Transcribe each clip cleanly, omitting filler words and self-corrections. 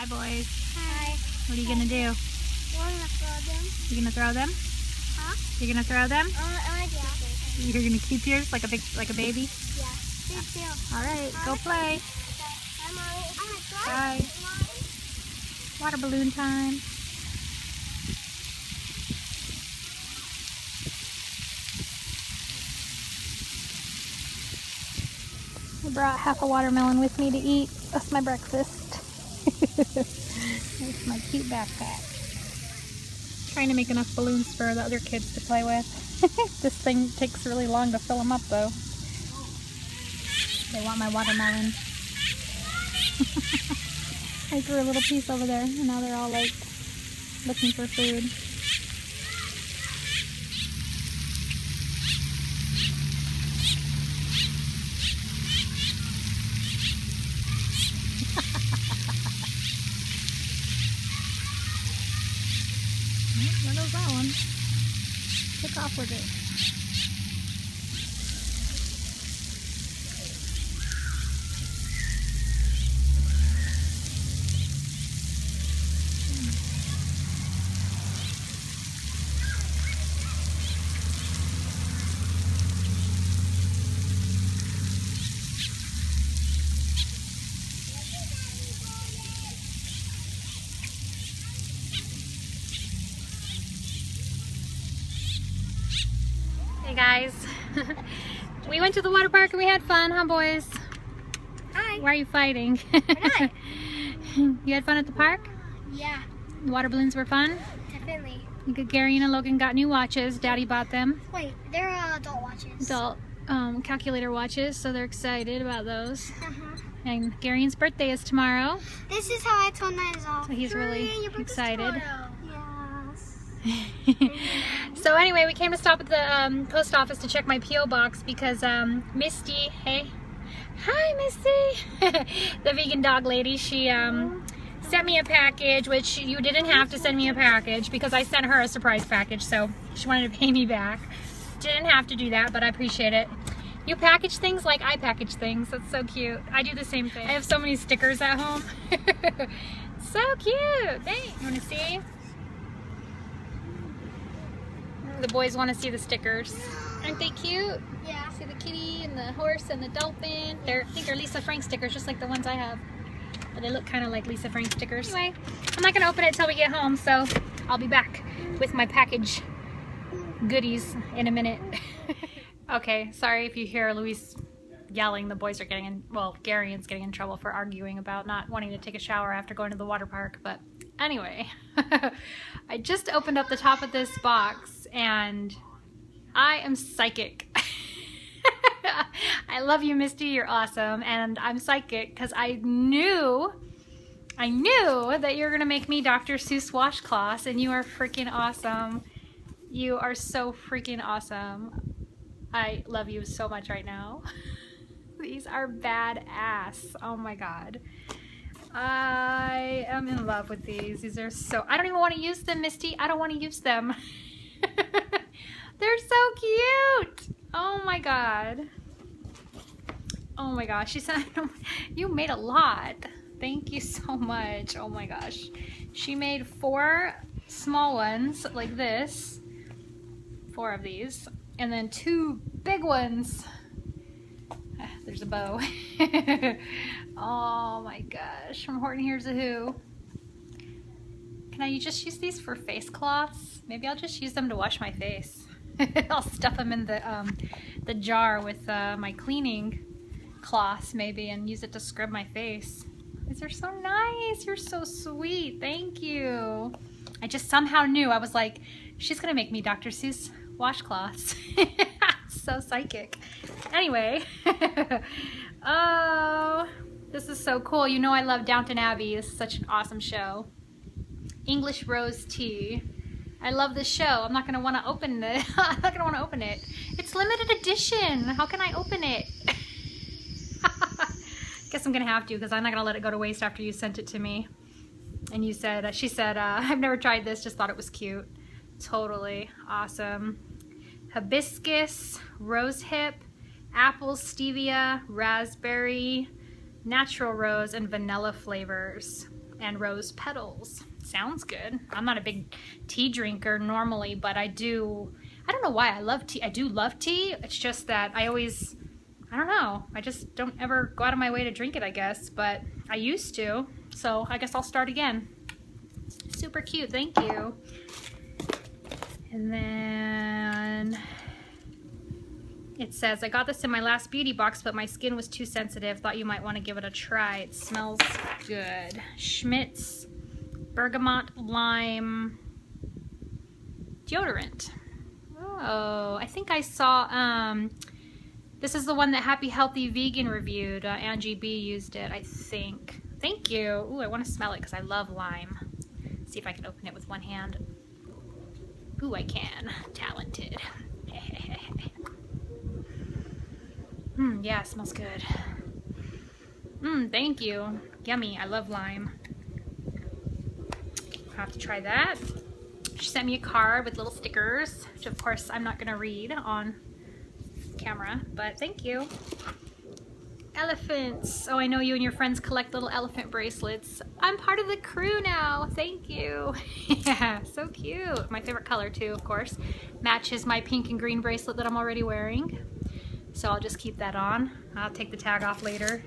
boys. Hi. What are you gonna do? I'm gonna throw them. You gonna throw them? Huh? You're gonna throw them? Yeah. You're gonna keep yours like a baby? Yeah. Big deal. All right, go play. Hi, Mommy. Bye. Water balloon time. I brought half a watermelon with me to eat. That's my breakfast. That's my cute backpack. Trying to make enough balloons for the other kids to play with. This thing takes really long to fill them up though. They want my watermelon. I threw a little piece over there and now they're all like looking for food. There goes that one. Took off with it. Hey guys, we went to the water park and we had fun, huh boys? Hi. Why are you fighting? Not. You had fun at the park? Yeah, The water balloons were fun? definitely. Gary and Logan got new watches. Daddy bought them. Wait, they're adult watches. Adult calculator watches, so they're excited about those. Uh-huh. And Gary's birthday is tomorrow, This is how I told myself. so he's really Your birthday's excited. tomorrow. So anyway, we came to stop at the post office to check my P.O. box because Misty, hey, hi Misty, the vegan dog lady, she sent me a package, which you didn't have to send me a package because I sent her a surprise package, so she wanted to pay me back. Didn't have to do that, but I appreciate it. You package things like I package things. That's so cute. I do the same thing. I have so many stickers at home. So cute. Thanks. You want to see? The boys want to see the stickers. Aren't they cute? Yeah. See the kitty and the horse and the dolphin. I think they're Lisa Frank stickers, just like the ones I have. But they look kind of like Lisa Frank stickers. Anyway, I'm not going to open it till we get home, so I'll be back with my package goodies in a minute. Okay, sorry if you hear Luis yelling. The boys are getting in, well, Gary's getting in trouble for arguing about not wanting to take a shower after going to the water park. But anyway, I just opened up the top of this box and I am psychic. I love you, Misty. You're awesome. And I'm psychic because I knew that you're going to make me Dr. Seuss washcloths, and you are freaking awesome. You are so freaking awesome. I love you so much right now. These are badass. Oh my God. I am in love with these. These are so, I don't even want to use them, Misty. I don't want to use them. They're so cute. Oh my God. Oh my gosh. She said, you made a lot. Thank you so much. Oh my gosh. She made 4 small ones like this. 4 of these. And then 2 big ones. There's a bow. Oh my gosh. From Horton Hears a Who. Can I just use these for face cloths? Maybe I'll just use them to wash my face. I'll stuff them in the jar with my cleaning cloths maybe and use it to scrub my face. These are so nice. You're so sweet. Thank you. I just somehow knew. I was like, she's gonna make me Dr. Seuss washcloths. So psychic. Anyway. Oh, this is so cool. You know I love Downton Abbey. This is such an awesome show. English Rose Tea. I love this show. I'm not gonna want to open it. I'm not gonna want to open it. It's limited edition. How can I open it? Guess I'm gonna have to, because I'm not gonna let it go to waste after you sent it to me. And you said, she said, I've never tried this, just thought it was cute. Totally awesome. Hibiscus, rosehip, apple, stevia, raspberry, natural rose, and vanilla flavors. and rose petals. Sounds good. I'm not a big tea drinker normally, but I don't know why I love tea. I do love tea. It's just that I don't know. I just don't ever go out of my way to drink it, I guess, but I used to. So I guess I'll start again. Super cute. Thank you. And then it says, I got this in my last beauty box, but my skin was too sensitive. Thought you might want to give it a try. It smells good. Schmidt's Bergamot Lime Deodorant. Oh, I think I saw, this is the one that Happy Healthy Vegan reviewed. Angie B used it, I think. Thank you. Ooh, I want to smell it because I love lime. See if I can open it with one hand. Ooh, I can. Talented. Yeah, it smells good. Thank you. Yummy. I love lime. I'll have to try that. She sent me a card with little stickers, which of course I'm not going to read on camera, but thank you. Elephants. Oh, I know you and your friends collect little elephant bracelets. I'm part of the crew now. Thank you. Yeah, so cute. My favorite color too, of course. Matches my pink and green bracelet that I'm already wearing. So I'll just keep that on. I'll take the tag off later.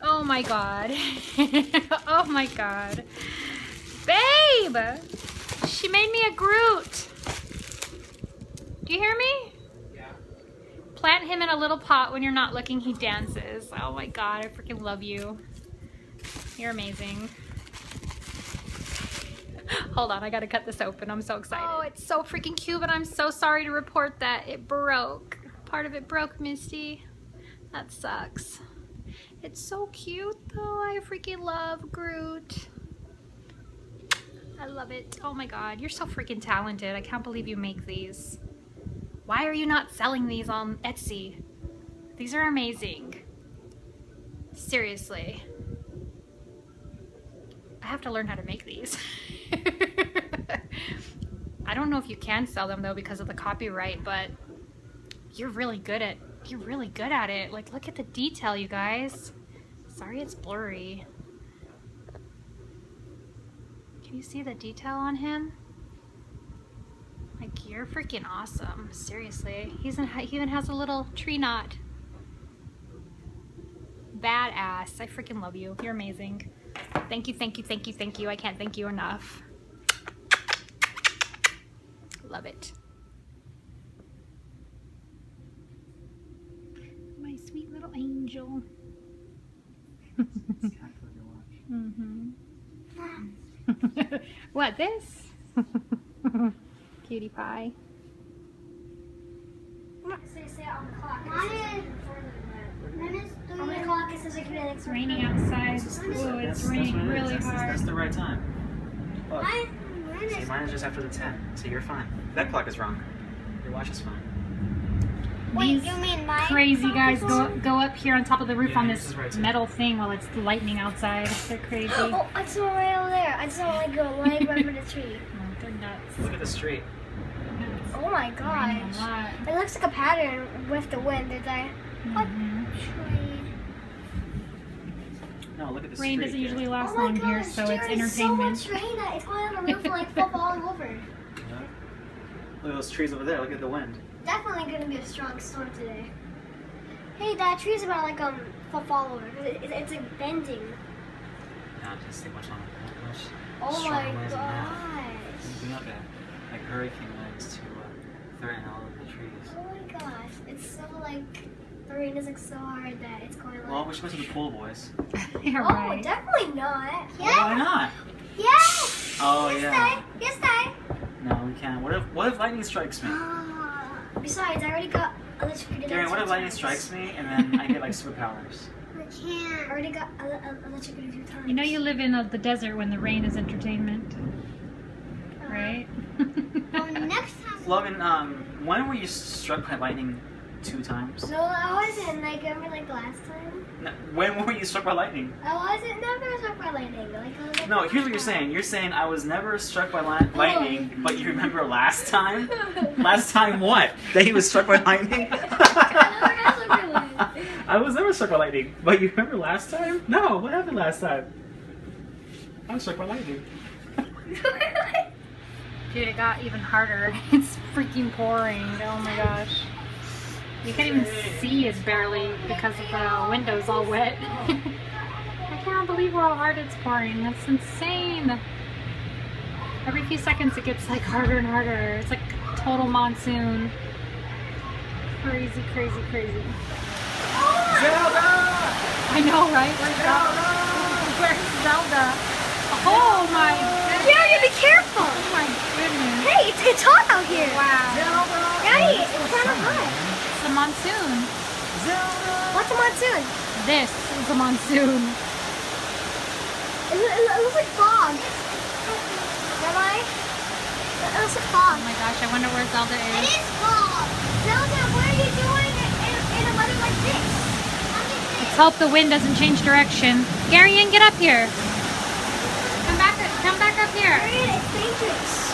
Oh my God. Oh my God. Babe! She made me a Groot. Do you hear me? Yeah. Plant him in a little pot. When you're not looking, he dances. Oh my God, I freaking love you. You're amazing. Hold on, I gotta cut this open. I'm so excited. Oh, it's so freaking cute, but I'm so sorry to report that it broke. Part of it broke, Misty. That sucks. It's so cute though. I freaking love Groot. I love it. Oh my God, you're so freaking talented. I can't believe you make these. Why are you not selling these on Etsy? These are amazing. Seriously. I have to learn how to make these. I don't know if you can sell them though because of the copyright, but you're really good at it. Like, look at the detail, you guys. Sorry it's blurry. Can you see the detail on him? Like, you're freaking awesome. Seriously. He even has a little tree knot. Badass. I freaking love you. You're amazing. Thank you, thank you, thank you, thank you. I can't thank you enough. Love it. My sweet little angel. Mm-hmm. What, this? Cutie pie. Say on the clock. On the clock, it says It's raining outside. Ooh, it's raining really hard. That's the right time. Look. See, mine is just after the 10, so you're fine. That clock is wrong. Your watch is fine. Wait, you mean mine? Crazy guys go up here on top of the roof on this right metal thing while it's lightning outside. They're crazy. Oh, I saw it right over there. I saw like a leg right over the tree. Oh, they're nuts. Look at the street. Oh my It's raining gosh. a lot. It looks like a pattern with the wind. Did I? What tree? No, look at the Rain street. doesn't usually last Oh my long here, gosh, so there it's is entertainment. so much rain that it's going on the roof and like falling over. Yeah. Look at those trees over there. Look at the wind. Definitely gonna be a strong storm today. Hey, that tree's about like fall over. It's like bending. No, just think much longer. Much Oh stronger my winds than that. gosh. You'd be okay. Like hurricane winds to threaten all of the trees. Oh my gosh. It's so like the rain is like so hard that it's going like. Well, we should go to the pool, boys. You're Oh, right. definitely not. Well, why not? Yes. Oh, yes, yeah. Dad. Yes, Dad. No, we can't. What if lightning strikes me? Besides, I already got electrocuted. Gary, what if lightning strikes me and then I get like superpowers? I can't. I already got electrocuted 2 times. You know you live in the desert when the rain is entertainment, right? Next time. Logan, when were you struck by lightning 2 times? No, I wasn't. Like, remember like last time? No, when were you struck by lightning? I wasn't never struck by lightning. Like, I was, like, No, here's what you're saying. You're saying I was never struck by lightning, but you remember last time? Last time what? That he was struck by lightning? I was never struck by lightning, but you remember last time? No, what happened last time? I'm struck by lightning. Dude, it got even harder. It's freaking pouring. Oh my gosh. You can't even see us barely because of the windows all wet. I can't believe how hard it's pouring. That's insane. Every few seconds it gets like harder and harder. It's like total monsoon. Crazy, crazy, crazy. Zelda! I know, right? Where's Zelda? Where's Zelda? Oh my goodness. Daddy, be careful. Oh my goodness. Hey, it's hot out here. Wow. Daddy, it's kind of hot. It's a monsoon. What's a monsoon? This is a monsoon. It looks like fog. Rabbi? It looks like fog. Oh my gosh, I wonder where Zelda It is. is fog. Zelda, what are you doing in a weather like this? Let's hope the wind doesn't change direction. Garian, get up here. Come back up here. It's dangerous.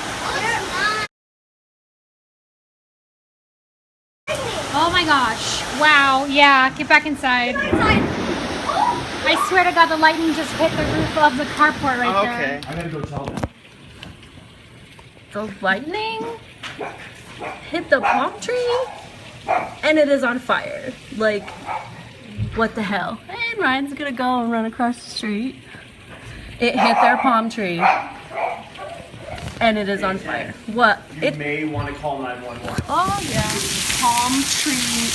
Oh my gosh. Wow. Yeah, get back inside. I swear to God, the lightning just hit the roof of the carport right there. I gotta go tell them. The lightning hit the palm tree and it is on fire. Like, what the hell? And Ryan's gonna go and run across the street. It hit their palm tree and it is on fire. What? You may want to call 911. Oh yeah. Palm tree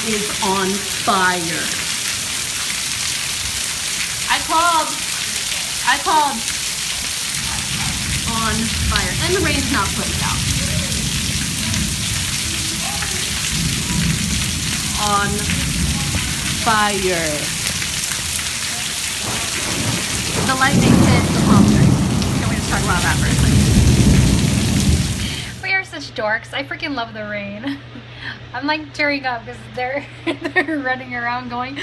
is on fire. I called. On fire. And the rain's not putting out. On fire. The lightning hit the palm tree. Can we just talk about that for a second? We are such dorks. I freaking love the rain. I'm like tearing up because they're running around going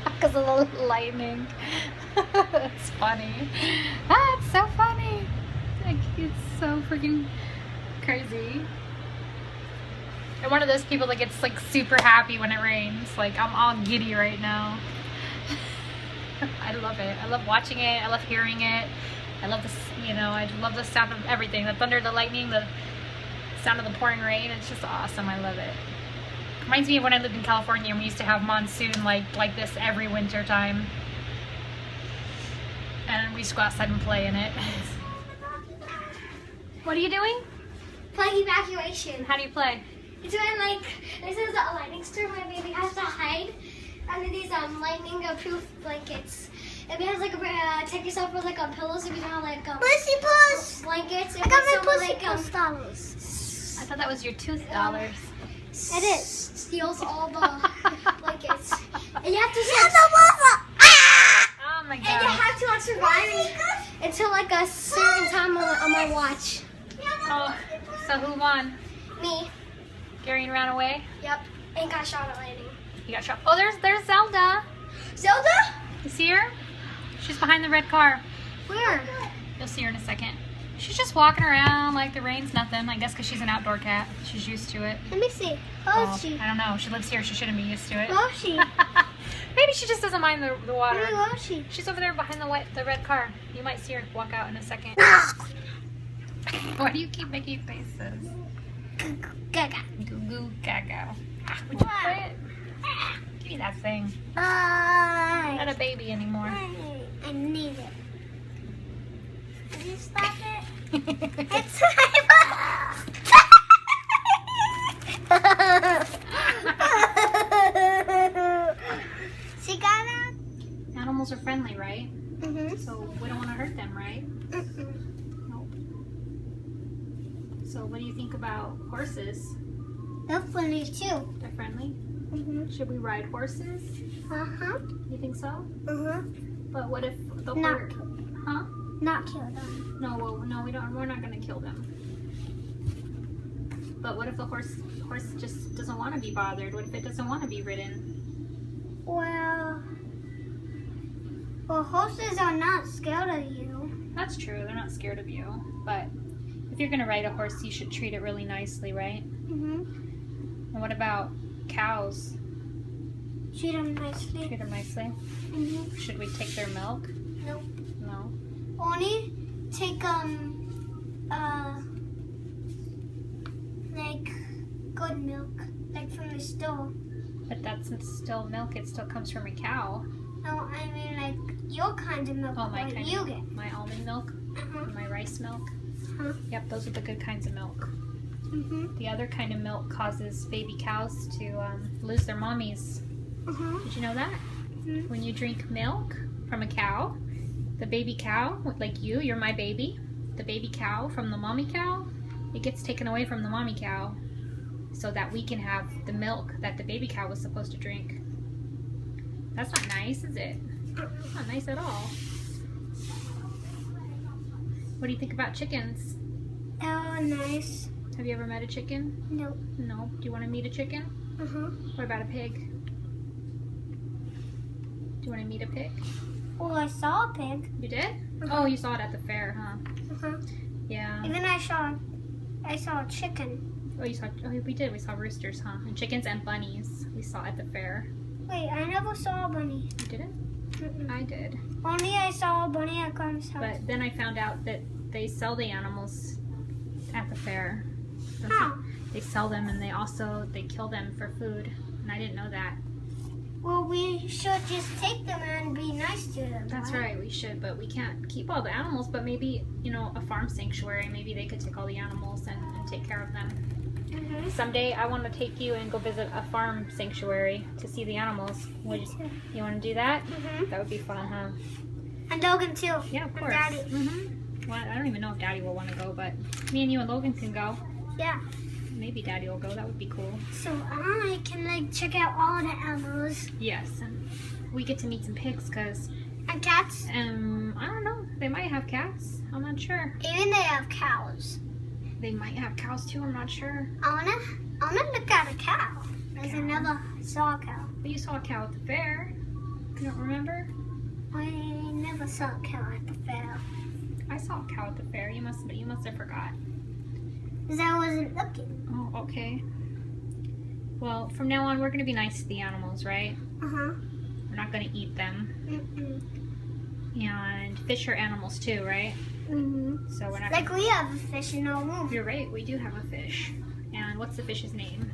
because of the lightning. It's funny. It's so funny. Like, it's so freaking crazy. I'm one of those people that gets like super happy when it rains. Like, I'm all giddy right now. I love it. I love watching it. I love hearing it. I love this, I love the sound of everything. The thunder, the lightning, the sound of the pouring rain. It's just awesome. I love it. Reminds me of when I lived in California and we used to have monsoon like this every winter time. And we used to go outside and play in it. What are you doing? Playing evacuation. How do you play? It's when this is a lightning storm where baby has to hide under these lightning proof blankets. And we have take yourself with pillows if you don't have pussy puss blankets. I got my pussy puss dollars. I thought that was your tooth dollars. It is. Steals all the blankets. And you have to Oh my god. and you have to survive until a certain time on my watch. Oh, so who won? Me. Gary ran away? Yep. And got shot at lightning. You got shot. Oh, there's Zelda. Zelda? You see her? She's behind the red car. Where? You'll see her in a second. She's just walking around like the rain's nothing. I guess because she's an outdoor cat. She's used to it. Let me see. Well, Oh, she. I don't know. She lives here. She shouldn't be used to it. Oh, she. Maybe she just doesn't mind the water. Where was she? She's over there behind the red car. You might see her walk out in a second. Why do you keep making faces? Gaga. Goo goo gaga. Would you quit? Give me that thing. Bye. Not a baby anymore. I need it. Can you stop it? It's She got it? Animals are friendly, right? Mm-hmm. So we don't want to hurt them, right? Mm-mm. Nope. So what do you think about horses? They're friendly too. They're friendly? Mm-hmm. Should we ride horses? Uh-huh. You think so? Uh-huh. But what if the Not, horse... Huh? not kill them. No, well, no, we're not going to kill them. But what if the horse just doesn't want to be bothered? What if it doesn't want to be ridden? Well, horses are not scared of you. That's true. They're not scared of you. But if you're going to ride a horse, you should treat it really nicely, right? Mm-hmm. And what about cows? Treat them nicely. Treat them nicely. Mm-hmm. Should we take their milk? Nope. No. Only take like good milk, like from the store. But that's still milk. It still comes from a cow. No, I mean like your kind of milk. Oh, my what kind you of get. my almond milk, my rice milk. Yep, those are the good kinds of milk. The other kind of milk causes baby cows to lose their mommies. Did you know that? When you drink milk from a cow, the baby cow, like you're my baby, the baby cow from the mommy cow, it gets taken away from the mommy cow so that we can have the milk that the baby cow was supposed to drink. That's not nice, is it? That's not nice at all. What do you think about chickens? Oh, nice. Have you ever met a chicken? Nope. No. Do you want to meet a chicken? What about a pig? Do you want to meet a pig? Oh, I saw a pig. You did? Oh, you saw it at the fair, huh? Yeah. Even I saw a chicken. Oh, you saw? Oh, we did. We saw roosters, huh? And chickens and bunnies. We saw at the fair. Wait, I never saw a bunny. You didn't? I did. Only I saw a bunny at Grandma's house. But then I found out that they sell the animals at the fair. How? They sell them and they kill them for food. And I didn't know that. Well, we should just take them and be nice to them. That's right, we should, but we can't keep all the animals. But maybe, a farm sanctuary, maybe they could take all the animals and take care of them. Someday I want to take you and go visit a farm sanctuary to see the animals. You want to do that? That would be fun, huh? And Logan too. Yeah, of course. And Daddy. Well, I don't even know if Daddy will want to go, but me and you and Logan can go. Yeah. Maybe Daddy will go. That would be cool. So I can check out all the animals. Yes, and we get to meet some pigs because And cats. I don't know. They might have cats. I'm not sure. Even they have cows. They might have cows too. I'm not sure. I wanna look at a cow. Because I never saw a cow. But you saw a cow at the fair. You don't remember? I never saw a cow at the fair. I saw a cow at the fair. You must have forgot. Because I wasn't looking. Oh, okay. Well, from now on, we're going to be nice to the animals, right? We're not going to eat them. And fish are animals too, right? So we're not Like we have a fish in our room. You're right, we do have a fish. And what's the fish's name?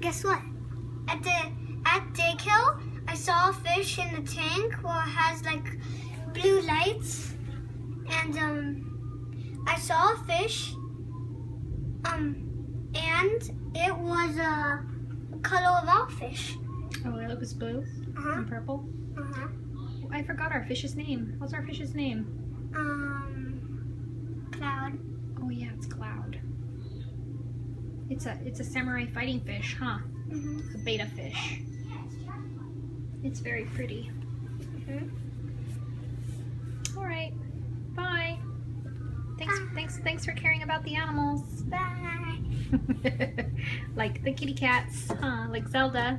Guess what? At daycare, I saw a fish in the tank where it has blue lights. And I saw a fish. And it was a color of our fish. Oh, it was blue and purple? I forgot our fish's name. What's our fish's name? Cloud. Oh yeah, it's Cloud. It's a samurai fighting fish, huh? A beta fish. It's very pretty. All right. Bye. Thanks for caring about the animals. Bye. Like the kitty cats, huh? Like Zelda.